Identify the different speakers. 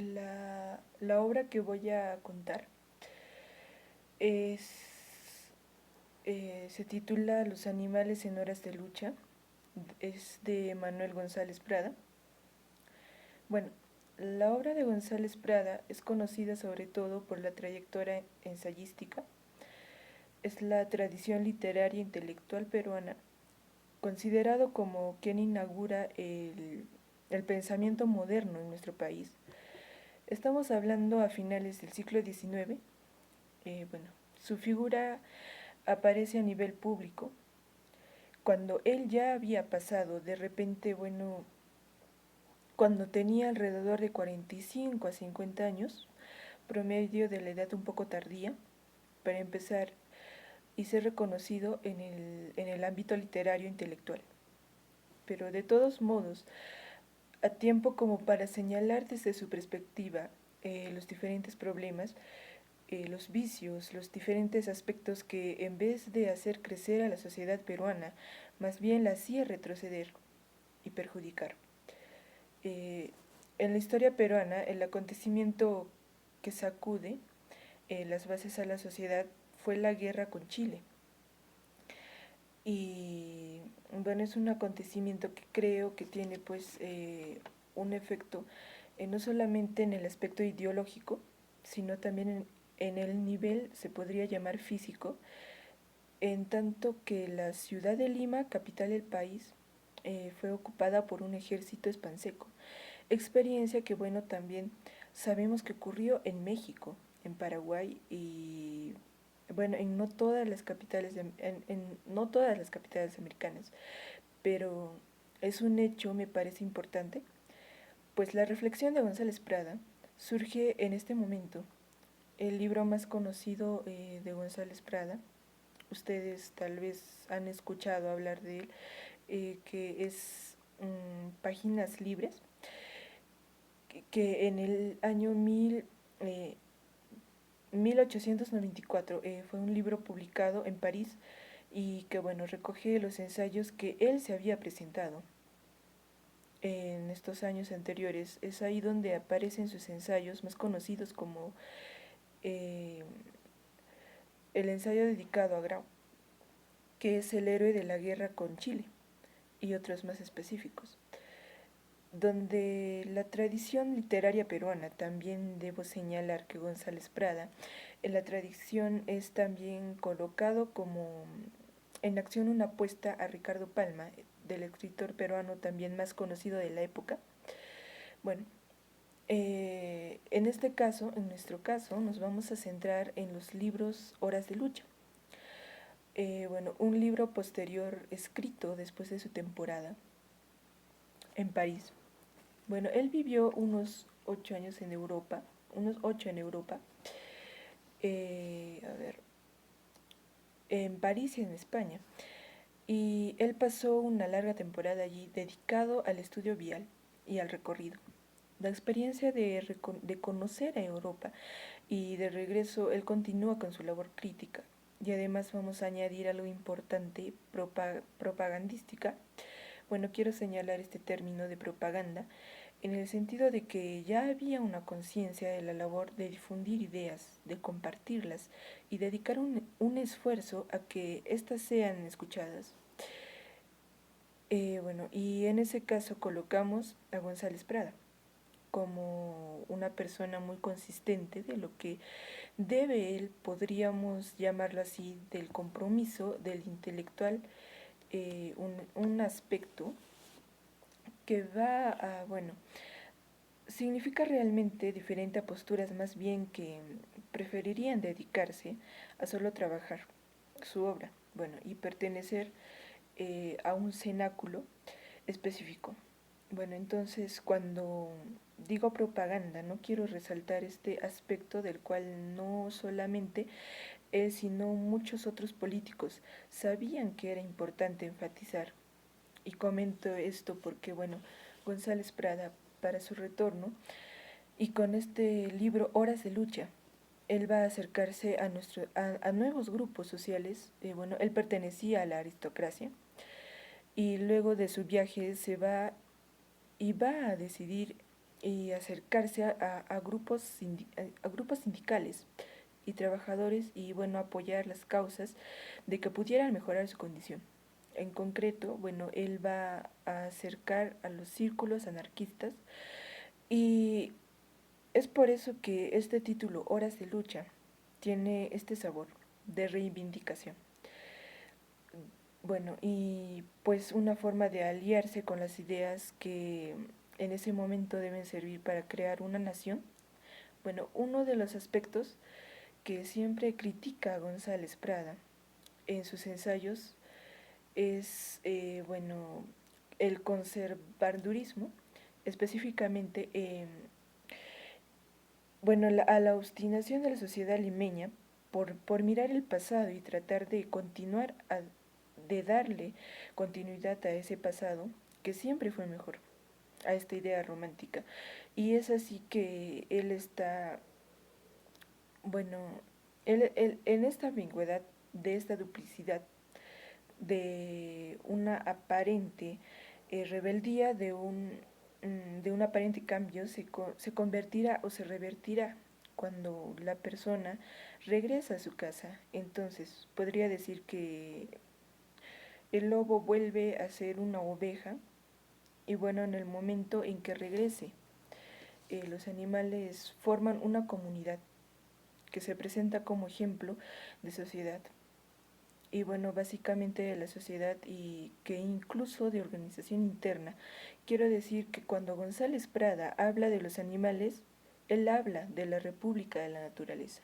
Speaker 1: La obra que voy a contar es, se titula Los animales en horas de lucha, es de Manuel González Prada. Bueno, la obra de González Prada es conocida sobre todo por la trayectoria ensayística, es la tradición literaria e intelectual peruana, considerado como quien inaugura el pensamiento moderno en nuestro país. Estamos hablando a finales del siglo XIX. Bueno, su figura aparece a nivel público cuando él ya había pasado de repente, bueno, cuando tenía alrededor de 45 a 50 años, promedio de la edad un poco tardía, para empezar y ser reconocido en el ámbito literario e intelectual. Pero de todos modos, a tiempo como para señalar desde su perspectiva los diferentes problemas, los vicios, los diferentes aspectos que en vez de hacer crecer a la sociedad peruana, más bien la hacía retroceder y perjudicar. En la historia peruana, el acontecimiento que sacude las bases a la sociedad fue la guerra con Chile. Y bueno, es un acontecimiento que creo que tiene pues un efecto no solamente en el aspecto ideológico, sino también en el nivel, se podría llamar físico, en tanto que la ciudad de Lima, capital del país, fue ocupada por un ejército espanseco. Experiencia que, bueno, también sabemos que ocurrió en México, en Paraguay y, bueno, en no todas las capitales, en no todas las capitales americanas, pero es un hecho, me parece importante, pues la reflexión de González Prada surge en este momento. El libro más conocido de González Prada, ustedes tal vez han escuchado hablar de él, que es Páginas Libres, que en el año 1894 fue un libro publicado en París y que bueno, recoge los ensayos que él se había presentado en estos años anteriores. Es ahí donde aparecen sus ensayos más conocidos como eh, el ensayo dedicado a Grau, que es el héroe de la guerra con Chile, y otros más específicos. Donde la tradición literaria peruana, también debo señalar que González Prada, en la tradición es también colocado como en acción una apuesta a Ricardo Palma, del escritor peruano también más conocido de la época. Bueno, en este caso, en nuestro caso, nos vamos a centrar en los libros Horas de Lucha. Bueno, un libro posterior escrito después de su temporada en París. Bueno, él vivió unos 8 años en Europa, unos 8 en Europa, a ver, en París y en España. Y él pasó una larga temporada allí dedicado al estudio vial y al recorrido. La experiencia de conocer a Europa y de regreso él continúa con su labor crítica. Y además vamos a añadir algo importante, propagandística. Bueno, quiero señalar este término de propaganda en el sentido de que ya había una conciencia de la labor de difundir ideas, de compartirlas y dedicar un esfuerzo a que éstas sean escuchadas. Bueno, y en ese caso colocamos a González Prada como una persona muy consistente de lo que debe él, podríamos llamarlo así, del compromiso del intelectual, un aspecto que va a, bueno, significa realmente diferente a posturas más bien que preferirían dedicarse a solo trabajar su obra, bueno, y pertenecer a un cenáculo específico. Bueno, entonces cuando digo propaganda, no quiero resaltar este aspecto del cual no solamente él, sino muchos otros políticos sabían que era importante enfatizar. Y comento esto porque, bueno, González Prada, para su retorno, y con este libro Horas de Lucha, él va a acercarse a nuevos grupos sociales. Bueno, él pertenecía a la aristocracia y luego de su viaje se va y va a decidir y acercarse a grupos sindicales y trabajadores y bueno, apoyar las causas de que pudieran mejorar su condición. En concreto, bueno, él va a acercar a los círculos anarquistas y es por eso que este título, Horas de Lucha, tiene este sabor de reivindicación. Bueno, y pues una forma de aliarse con las ideas que en ese momento deben servir para crear una nación. Bueno, uno de los aspectos que siempre critica a González Prada en sus ensayos es, bueno, el conservadurismo, específicamente, bueno, a la obstinación de la sociedad limeña por mirar el pasado y tratar de de darle continuidad a ese pasado que siempre fue mejor, a esta idea romántica. Y es así que él está, bueno, en esta ambigüedad, de esta duplicidad, de una aparente rebeldía, de un aparente cambio, se convertirá o se revertirá cuando la persona regresa a su casa. Entonces, podría decir que el lobo vuelve a ser una oveja y bueno, en el momento en que regrese, los animales forman una comunidad que se presenta como ejemplo de sociedad. Y bueno, básicamente de la sociedad y que incluso de organización interna. Quiero decir que cuando González Prada habla de los animales, él habla de la República de la Naturaleza.